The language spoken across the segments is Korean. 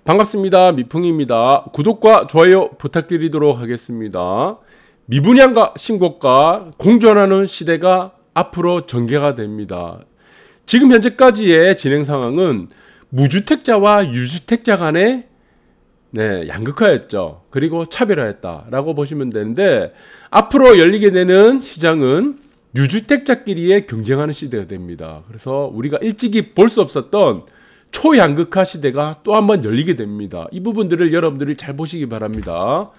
반갑습니다. 미풍입니다. 구독과 좋아요 부탁드리도록 하겠습니다. 미분양과 신고가 공존하는 시대가 앞으로 전개가 됩니다. 지금 현재까지의 진행 상황은 무주택자와 유주택자 간의 양극화였죠. 그리고 차별화했다라고 보시면 되는데, 앞으로 열리게 되는 시장은 유주택자끼리의 경쟁하는 시대가 됩니다. 그래서 우리가 일찍이 볼 수 없었던 초양극화 시대가 또 한번 열리게 됩니다. 이 부분들을 여러분들이 잘 보시기 바랍니다.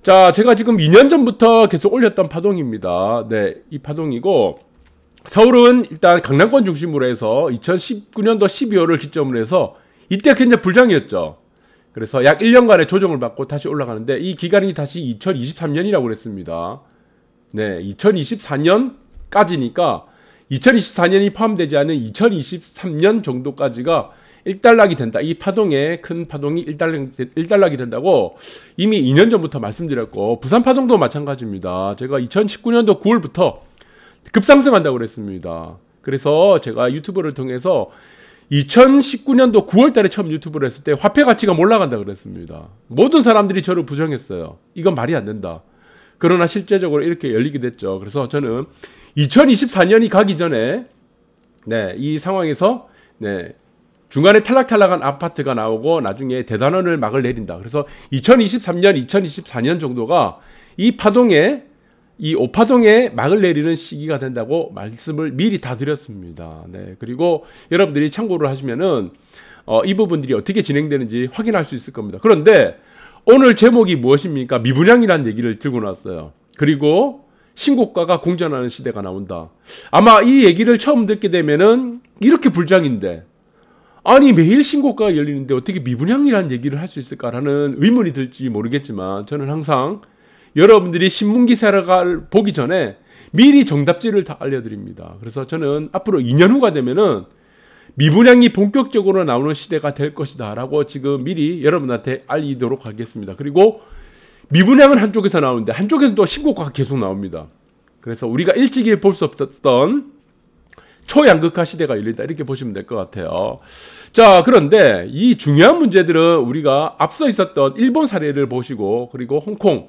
자, 제가 지금 2년 전부터 계속 올렸던 파동입니다. 이 파동이고, 서울은 일단 강남권 중심으로 해서 2019년도 12월을 기점으로 해서 이때 굉장히 불장이었죠. 그래서 약 1년간의 조정을 받고 다시 올라가는데, 이 기간이 다시 2023년이라고 그랬습니다. 2024년까지니까 2024년이 포함되지 않은 2023년 정도까지가 일단락이 된다. 이 파동에, 큰 파동이 일단락이 된다고 이미 2년 전부터 말씀드렸고, 부산 파동도 마찬가지입니다. 제가 2019년도 9월부터 급상승한다고 그랬습니다. 그래서 제가 유튜브를 통해서 2019년도 9월 달에 처음 유튜브를 했을 때 화폐 가치가 올라간다고 그랬습니다. 모든 사람들이 저를 부정했어요. 이건 말이 안 된다. 그러나 실제적으로 이렇게 열리게 됐죠. 그래서 저는 2024년이 가기 전에 이 상황에서 중간에 탈락한 아파트가 나오고 나중에 대단원을 막을 내린다. 그래서 2023년, 2024년 정도가 이 파동에, 이 5파동에 막을 내리는 시기가 된다고 말씀을 미리 다 드렸습니다. 그리고 여러분들이 참고를 하시면은 이 부분들이 어떻게 진행되는지 확인할 수 있을 겁니다. 그런데 오늘 제목이 무엇입니까? 미분양이라는 얘기를 들고 나왔어요. 그리고 신고가가 공존하는 시대가 나온다. 아마 이 얘기를 처음 듣게 되면은 이렇게 불장인데, 아니 매일 신고가가 열리는데 어떻게 미분양이라는 얘기를 할 수 있을까라는 의문이 들지 모르겠지만, 저는 항상 여러분들이 신문기사를 보기 전에 미리 정답지를 다 알려드립니다. 그래서 저는 앞으로 2년 후가 되면은 미분양이 본격적으로 나오는 시대가 될 것이다 라고 지금 미리 여러분한테 알리도록 하겠습니다. 그리고 미분양은 한쪽에서 나오는데 한쪽에서는 또 신고가가 계속 나옵니다. 그래서 우리가 일찍이 볼 수 없었던 초양극화 시대가 열린다, 이렇게 보시면 될 것 같아요. 자, 그런데 이 중요한 문제들은 우리가 앞서 있었던 일본 사례를 보시고, 그리고 홍콩,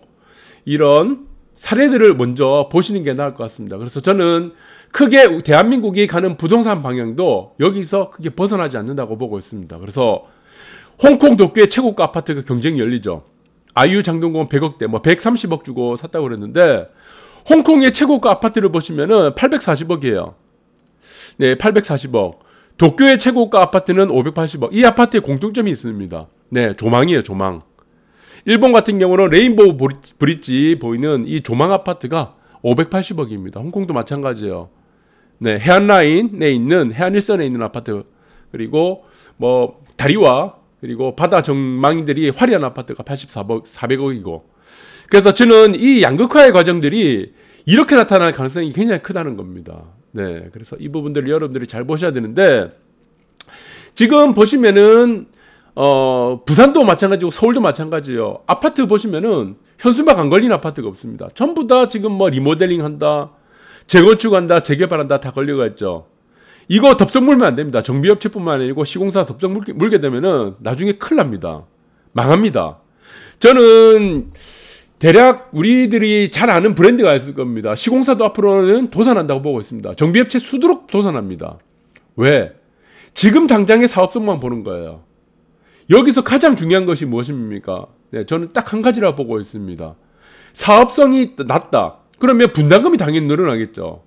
이런 사례들을 먼저 보시는 게 나을 것 같습니다. 그래서 저는 크게 대한민국이 가는 부동산 방향도 여기서 크게 벗어나지 않는다고 보고 있습니다. 그래서 홍콩 도쿄의 최고가 아파트가 경쟁이 열리죠. 아이유 장동건 100억대, 130억 주고 샀다고 그랬는데, 홍콩의 최고가 아파트를 보시면은 840억이에요. 840억. 도쿄의 최고가 아파트는 580억. 이 아파트에 공통점이 있습니다. 조망이에요, 조망. 일본 같은 경우는 레인보우 브릿지 보이는 이 조망 아파트가 580억입니다. 홍콩도 마찬가지예요. 해안라인에 있는, 해안일선에 있는 아파트, 그리고 다리와 그리고 바다 전망들이 화려한 아파트가 400억이고. 그래서 저는 이 양극화의 과정들이 이렇게 나타날 가능성이 굉장히 크다는 겁니다. 그래서 이 부분들을 여러분들이 잘 보셔야 되는데, 지금 보시면은 부산도 마찬가지고 서울도 마찬가지예요. 아파트 보시면은 현수막 안 걸린 아파트가 없습니다. 전부 다 지금 리모델링 한다, 재건축한다, 재개발한다, 다 걸려가 있죠. 이거 덥석 물면 안 됩니다. 정비업체뿐만 아니고 시공사 덥석 물게 되면은 나중에 큰일 납니다. 망합니다. 저는 대략 우리들이 잘 아는 브랜드가 있을 겁니다. 시공사도 앞으로는 도산한다고 보고 있습니다. 정비업체 수두룩 도산합니다. 왜? 지금 당장의 사업성만 보는 거예요. 여기서 가장 중요한 것이 무엇입니까? 저는 딱 한 가지라고 보고 있습니다. 사업성이 낮다. 그러면 분담금이 당연히 늘어나겠죠.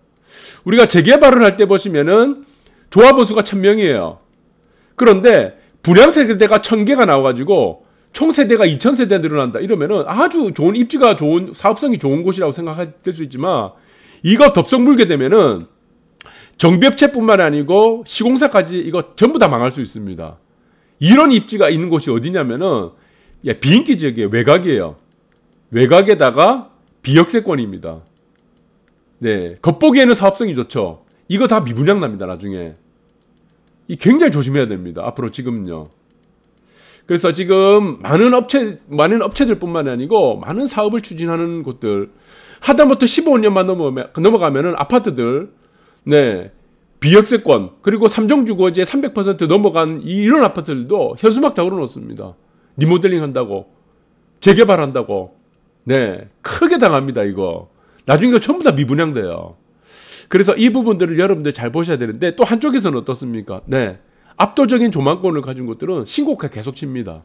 우리가 재개발을 할 때 보시면은 조합원 수가 1000명이에요. 그런데 분양 세대가 1000개가 나와가지고 총 세대가 2000세대 늘어난다. 이러면은 아주 좋은, 입지가 좋은, 사업성이 좋은 곳이라고 생각될 수 있지만, 이거 덥석 물게 되면은 정비업체뿐만 아니고 시공사까지 이거 전부 다 망할 수 있습니다. 이런 입지가 있는 곳이 어디냐면은 비인기 지역이에요. 외곽이에요. 외곽에다가 비역세권입니다. 겉보기에는 사업성이 좋죠. 이거 다 미분양 납니다, 나중에. 이 굉장히 조심해야 됩니다, 앞으로 지금은요. 그래서 지금 많은 업체들뿐만 아니고 많은 사업을 추진하는 곳들, 하다못해 15년만 넘어가면은 아파트들, 비역세권, 그리고 삼성주거지에 300% 넘어간 이런 아파트들도 현수막 다 걸어놓습니다. 리모델링 한다고, 재개발한다고. 네, 크게 당합니다, 이거. 나중에 이거 전부 다 미분양돼요. 그래서 이 부분들을 여러분들 잘 보셔야 되는데, 또 한쪽에서는 어떻습니까? 네, 압도적인 조망권을 가진 곳들은 신고가 계속 칩니다.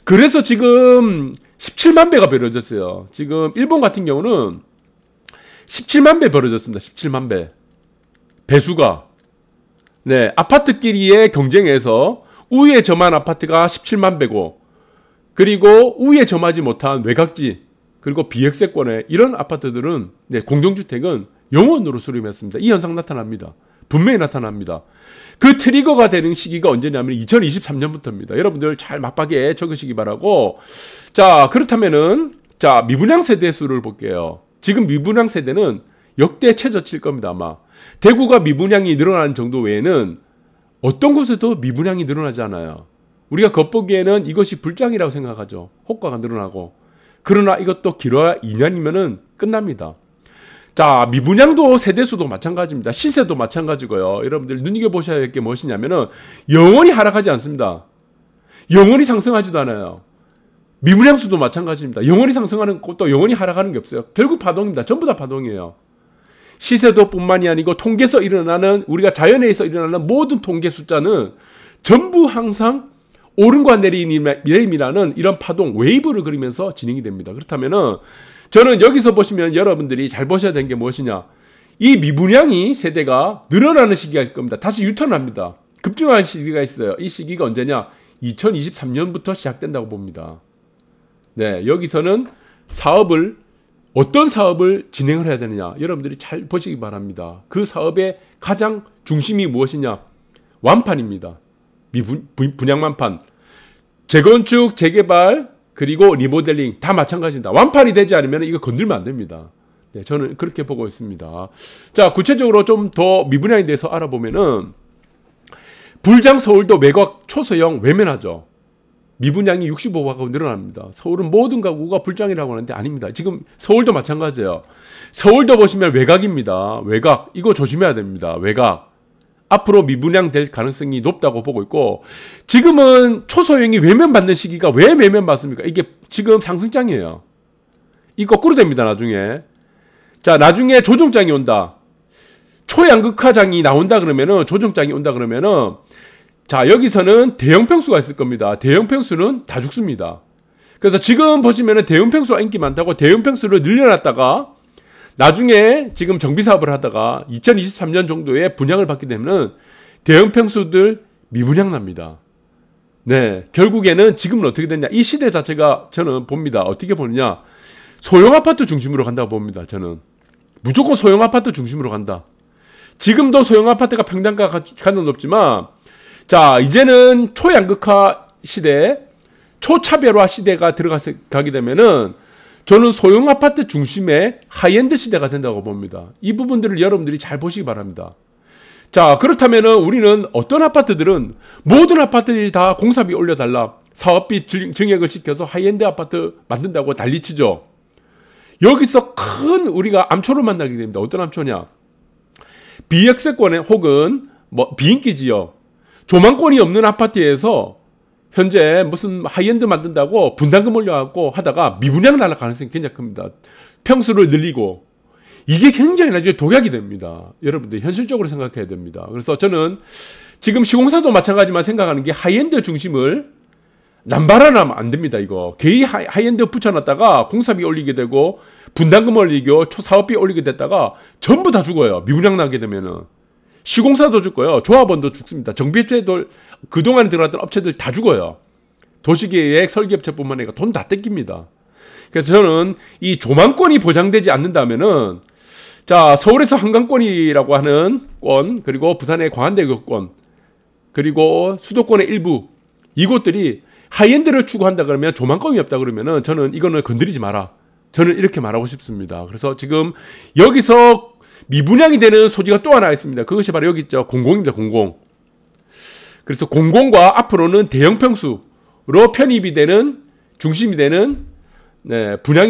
그래서 지금 17만 배가 벌어졌어요. 지금 일본 같은 경우는 17만 배 벌어졌습니다. 17만 배. 배수가. 네, 아파트끼리의 경쟁에서 우위에 점한 아파트가 17만 배고, 그리고 우위에 점하지 못한 외곽지, 그리고 비역세권의 이런 아파트들은, 네, 공동주택은 영원으로 수렴했습니다. 이 현상 나타납니다. 분명히 나타납니다. 그 트리거가 되는 시기가 언제냐면 2023년부터입니다. 여러분들 잘 맞박에 적으시기 바라고. 자, 그렇다면은, 자, 미분양 세대 수를 볼게요. 지금 미분양 세대는 역대 최저치일 겁니다, 아마. 대구가 미분양이 늘어나는 정도 외에는 어떤 곳에도 미분양이 늘어나지 않아요. 우리가 겉보기에는 이것이 불장이라고 생각하죠. 호가가 늘어나고. 그러나 이것도 길어야 2년이면은 끝납니다. 자, 미분양도 세대수도 마찬가지입니다. 시세도 마찬가지고요. 여러분들 눈여겨보셔야 할 게 무엇이냐면은 영원히 하락하지 않습니다. 영원히 상승하지도 않아요. 미분양수도 마찬가지입니다. 영원히 상승하는 것도 영원히 하락하는 게 없어요. 결국 파동입니다. 전부 다 파동이에요. 시세도 뿐만이 아니고 통계에서 일어나는, 우리가 자연에서 일어나는 모든 통계 숫자는 전부 항상 오름과 내림이라는 이런 파동, 웨이브를 그리면서 진행이 됩니다. 그렇다면은 저는 여기서 보시면 여러분들이 잘 보셔야 되는 게 무엇이냐. 이 미분양이 세대가 늘어나는 시기가 있을 겁니다. 다시 유턴합니다. 급증하는 시기가 있어요. 이 시기가 언제냐? 2023년부터 시작된다고 봅니다. 네, 여기서는 어떤 사업을 진행을 해야 되느냐. 여러분들이 잘 보시기 바랍니다. 그 사업의 가장 중심이 무엇이냐? 완판입니다. 분양 완판. 재건축, 재개발, 그리고 리모델링 다 마찬가지입니다. 완판이 되지 않으면 이거 건들면 안 됩니다. 네, 저는 그렇게 보고 있습니다. 자, 구체적으로 좀 더 미분양에 대해서 알아보면은 불장 서울도 매각 초소형 외면하죠. 미분양이 65가구 늘어납니다. 서울은 모든 가구가 불장이라고 하는데 아닙니다. 지금 서울도 마찬가지예요. 서울도 보시면 외곽입니다. 외곽. 이거 조심해야 됩니다. 외곽. 앞으로 미분양 될 가능성이 높다고 보고 있고, 지금은 초소형이 외면받는 시기가 왜 외면받습니까? 이게 지금 상승장이에요. 이 거꾸로 됩니다, 나중에. 자, 나중에 조정장이 온다. 초양극화장이 나온다 그러면은, 조정장이 온다 그러면은, 자, 여기서는 대형 평수가 있을 겁니다. 대형 평수는 다 죽습니다. 그래서 지금 보시면은 대형 평수가 인기 많다고 대형 평수를 늘려놨다가 나중에 지금 정비사업을 하다가 2023년 정도에 분양을 받게 되면 대형 평수들 미분양 납니다. 네, 결국에는 지금은 어떻게 됐냐. 이 시대 자체가 저는 봅니다. 어떻게 보느냐. 소형 아파트 중심으로 간다고 봅니다. 저는. 무조건 소형 아파트 중심으로 간다. 지금도 소형 아파트가 평당가가 가는 높지만, 자, 이제는 초양극화 시대, 초차별화 시대가 들어가게 되면은 저는 소형 아파트 중심의 하이엔드 시대가 된다고 봅니다. 이 부분들을 여러분들이 잘 보시기 바랍니다. 자, 그렇다면은 우리는 어떤 아파트들은 모든 아파트들이 다 공사비 올려달라, 사업비 증액을 시켜서 하이엔드 아파트 만든다고 난리치죠. 여기서 큰 우리가 암초를 만나게 됩니다. 어떤 암초냐? 비역세권에 혹은 비인기 지역, 조망권이 없는 아파트에서 현재 무슨 하이엔드 만든다고 분담금 올려갖고 하다가 미분양 날아갈 가능성이 굉장히 큽니다. 평수를 늘리고. 이게 굉장히 나중에 독약이 됩니다. 여러분들 현실적으로 생각해야 됩니다. 그래서 저는 지금 시공사도 마찬가지만 생각하는 게 하이엔드 중심을 남발하면 안 됩니다. 이거 개인 하이엔드 붙여놨다가 공사비 올리게 되고 분담금 올리고 사업비 올리게 됐다가 전부 다 죽어요. 미분양 나게 되면은. 시공사도 죽고요. 조합원도 죽습니다. 정비업체도 그동안 들어갔던 업체들 다 죽어요. 도시계획 설계업체뿐만 아니라 돈 다 뺏깁니다. 그래서 저는 이 조망권이 보장되지 않는다면은, 자, 서울에서 한강권이라고 하는 권, 그리고 부산의 광안대교권, 그리고 수도권의 일부, 이곳들이 하이엔드를 추구한다 그러면, 조망권이 없다 그러면은 저는 이거는 건드리지 마라. 저는 이렇게 말하고 싶습니다. 그래서 지금 여기서 미분양이 되는 소지가 또 하나 있습니다. 그것이 바로 여기 있죠. 공공입니다. 공공. 그래서 공공과 앞으로는 대형 평수로 편입이 되는, 중심이 되는, 네, 분양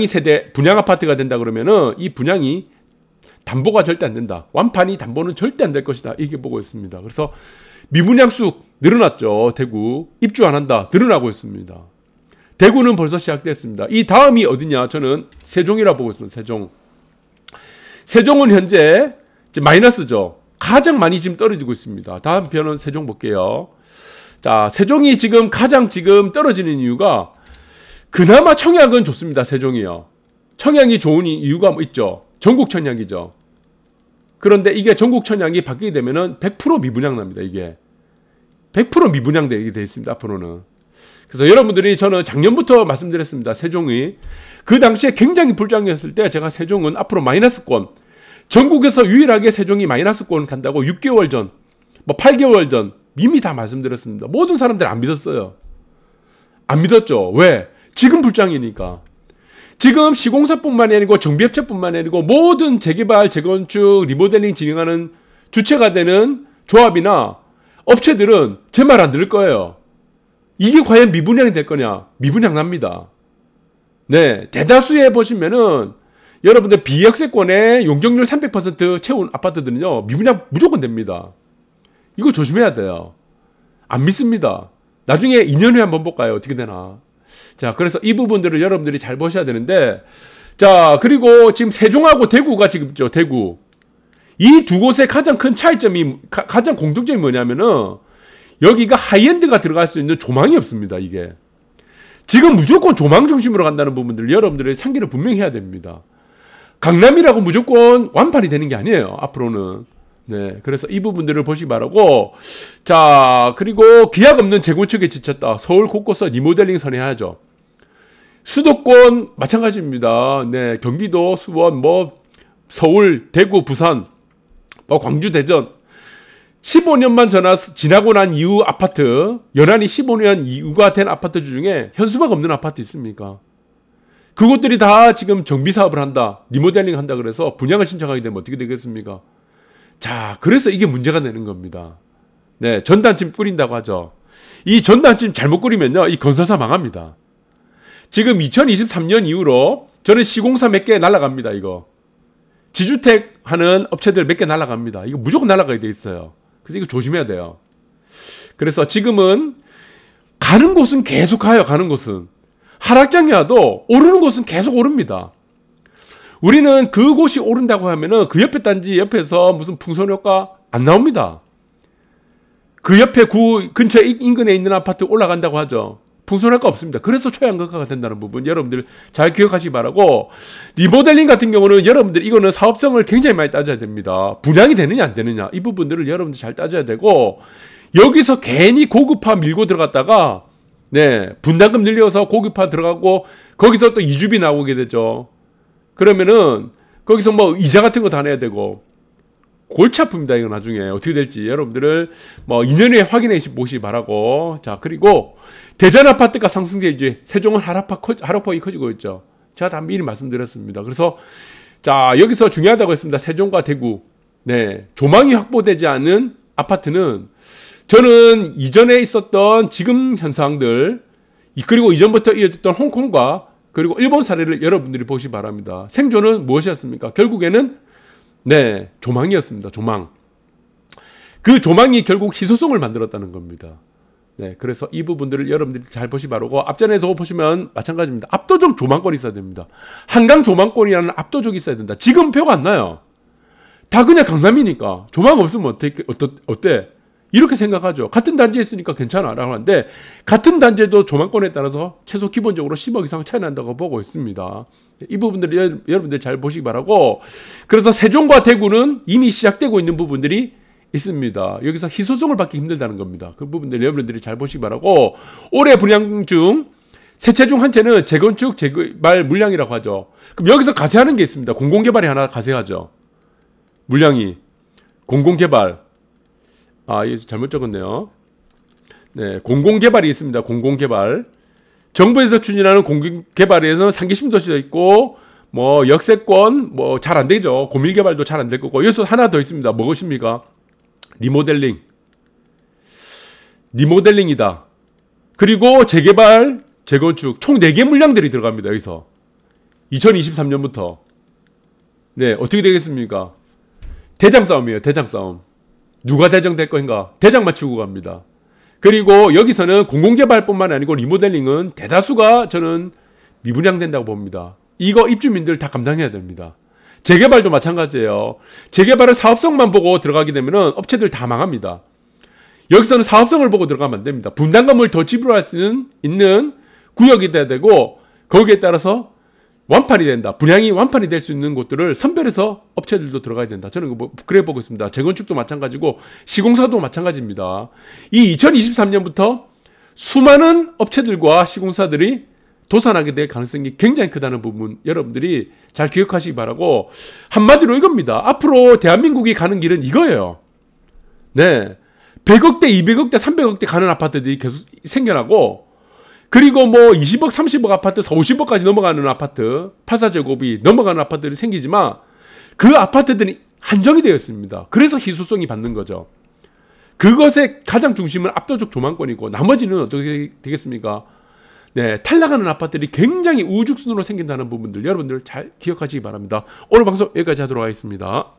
아파트가 된다 그러면은 이 분양이 담보가 절대 안 된다. 완판이 담보는 절대 안 될 것이다. 이렇게 보고 있습니다. 그래서 미분양수 늘어났죠. 대구 입주 안 한다. 늘어나고 있습니다. 대구는 벌써 시작됐습니다. 이 다음이 어디냐? 저는 세종이라 보고 있습니다. 세종. 세종은 현재 이제 마이너스죠. 가장 많이 지금 떨어지고 있습니다. 다음 편은 세종 볼게요. 자, 세종이 지금 가장 지금 떨어지는 이유가 그나마 청약은 좋습니다. 세종이요. 청약이 좋은 이유가 뭐 있죠? 전국 청약이죠. 그런데 이게 전국 청약이 바뀌게 되면은 100% 미분양 납니다. 이게 100% 미분양 되게 돼 있습니다. 앞으로는. 그래서 여러분들이 저는 작년부터 말씀드렸습니다. 세종이 그 당시에 굉장히 불장이었을 때 제가 세종은 앞으로 마이너스권, 전국에서 유일하게 세종이 마이너스권 간다고 6개월 전, 뭐 8개월 전 이미 다 말씀드렸습니다. 모든 사람들 안 믿었어요. 안 믿었죠. 왜? 지금 불장이니까. 지금 시공사뿐만이 아니고 정비업체뿐만이 아니고 모든 재개발, 재건축, 리모델링 진행하는 주체가 되는 조합이나 업체들은 제 말 안 들을 거예요. 이게 과연 미분양이 될 거냐? 미분양 납니다. 네, 대다수에 보시면은 여러분들 비역세권에 용적률 300% 채운 아파트들은요 미분양 무조건 됩니다. 이거 조심해야 돼요. 안 믿습니다. 나중에 2년 후에 한번 볼까요? 어떻게 되나. 자, 그래서 이 부분들을 여러분들이 잘 보셔야 되는데, 자, 그리고 지금 세종하고 대구가 지금 있죠. 대구. 이 두 곳의 가장 큰 차이점이, 가장 공통점이 뭐냐면은 여기가 하이엔드가 들어갈 수 있는 조망이 없습니다. 이게. 지금 무조건 조망 중심으로 간다는 부분들을 여러분들이 상기를 분명히 해야 됩니다. 강남이라고 무조건 완판이 되는 게 아니에요. 앞으로는. 네. 그래서 이 부분들을 보시기 바라고. 자, 그리고 기약 없는 재건축에 지쳤다. 서울 곳곳서 리모델링 선회하죠. 수도권 마찬가지입니다. 네. 경기도, 수원, 뭐, 서울, 대구, 부산, 뭐, 광주, 대전. 15년만 지나고 난 이후 아파트, 연한이 15년 이후가 된 아파트 중에 현수막 없는 아파트 있습니까? 그것들이 다 지금 정비 사업을 한다, 리모델링 한다 그래서 분양을 신청하게 되면 어떻게 되겠습니까? 자, 그래서 이게 문제가 되는 겁니다. 네, 전단짐 꾸린다고 하죠. 이 전단짐 잘못 꾸리면요, 이 건설사 망합니다. 지금 2023년 이후로 저는 시공사 몇 개 날아갑니다, 이거. 지주택 하는 업체들 몇 개 날아갑니다. 이거 무조건 날아가게 돼 있어요. 그래서 이거 조심해야 돼요. 그래서 지금은 가는 곳은 계속 가요, 가는 곳은. 하락장이 와도 오르는 곳은 계속 오릅니다. 우리는 그곳이 오른다고 하면은 그 옆에 단지 옆에서 무슨 풍선효과 안 나옵니다. 그 옆에 근처 인근에 있는 아파트 올라간다고 하죠. 풍선효과 없습니다. 그래서 초양극화가 된다는 부분 여러분들 잘 기억하시기 바라고, 리모델링 같은 경우는 여러분들 이거는 사업성을 굉장히 많이 따져야 됩니다. 분양이 되느냐 안 되느냐 이 부분들을 여러분들 잘 따져야 되고, 여기서 괜히 고급화 밀고 들어갔다가 네, 분담금 늘려서 고급화 들어가고 거기서 또 이주비 나오게 되죠. 그러면은 거기서 뭐 이자 같은 거 다 내야 되고 골치 아픕니다. 이거 나중에 어떻게 될지 여러분들을 뭐 2년 후에 확인해 보시기 바라고. 자, 그리고 대전 아파트가 상승세이지 세종은 하락폭이 커지고 있죠. 제가 다 미리 말씀드렸습니다. 그래서 자, 여기서 중요하다고 했습니다. 세종과 대구. 네, 조망이 확보되지 않은 아파트는 저는 이전에 있었던 지금 현상들, 그리고 이전부터 이어졌던 홍콩과 그리고 일본 사례를 여러분들이 보시기 바랍니다. 생존은 무엇이었습니까? 결국에는 네, 조망이었습니다. 조망. 그 조망이 결국 희소성을 만들었다는 겁니다. 네, 그래서 이 부분들을 여러분들이 잘 보시기 바라고, 앞전에도 보시면 마찬가지입니다. 압도적 조망권이 있어야 됩니다. 한강 조망권이라는 압도적이 있어야 된다. 지금 표가 안 나요. 다 그냥 강남이니까 조망 없으면 어때? 이렇게 생각하죠. 같은 단지에 있으니까 괜찮아 라고 하는데, 같은 단지에도 조망권에 따라서 최소 기본적으로 10억 이상 차이 난다고 보고 있습니다. 이 부분들을 여러분들 잘 보시기 바라고. 그래서 세종과 대구는 이미 시작되고 있는 부분들이 있습니다. 여기서 희소성을 받기 힘들다는 겁니다. 그 부분들 여러분들이 잘 보시기 바라고. 올해 분양 중 세 채 중 한 채는 재건축 재개발 물량이라고 하죠. 그럼 여기서 가세하는 게 있습니다. 공공개발이 하나 가세하죠. 물량이 공공개발, 이거 잘못 적었네요. 네, 공공개발이 있습니다. 공공개발. 정부에서 추진하는 공공개발에서는 상계심도시도 있고, 뭐 역세권 뭐 잘 안 되죠. 고밀개발도 잘 안 될 거고. 여기서 하나 더 있습니다. 무엇입니까? 리모델링. 리모델링이다. 그리고 재개발, 재건축 총 4개 물량들이 들어갑니다. 여기서 2023년부터 네, 어떻게 되겠습니까? 대장 싸움이에요. 대장 싸움. 누가 대장 될 것인가? 대장 맞추고 갑니다. 그리고 여기서는 공공개발뿐만 아니고 리모델링은 대다수가 저는 미분양된다고 봅니다. 이거 입주민들 다 감당해야 됩니다. 재개발도 마찬가지예요. 재개발은 사업성만 보고 들어가게 되면은 업체들 다 망합니다. 여기서는 사업성을 보고 들어가면 안 됩니다. 분담금을 더 지불할 수 있는 구역이 돼야 되고 거기에 따라서 완판이 된다. 분양이 완판이 될 수 있는 곳들을 선별해서 업체들도 들어가야 된다. 저는 그래 보고 있습니다. 재건축도 마찬가지고 시공사도 마찬가지입니다. 이 2023년부터 수많은 업체들과 시공사들이 도산하게 될 가능성이 굉장히 크다는 부분 여러분들이 잘 기억하시기 바라고, 한마디로 이겁니다. 앞으로 대한민국이 가는 길은 이거예요. 네, 100억대, 200억대, 300억대 가는 아파트들이 계속 생겨나고, 그리고 뭐 20억, 30억 아파트, 50억까지 넘어가는 아파트, 84제곱이 넘어가는 아파트들이 생기지만 그 아파트들이 한정이 되어 있습니다. 그래서 희소성이 받는 거죠. 그것의 가장 중심은 압도적 조망권이고 나머지는 어떻게 되겠습니까? 네, 탈락하는 아파트들이 굉장히 우죽순으로 생긴다는 부분들 여러분들 잘 기억하시기 바랍니다. 오늘 방송 여기까지 하도록 하겠습니다.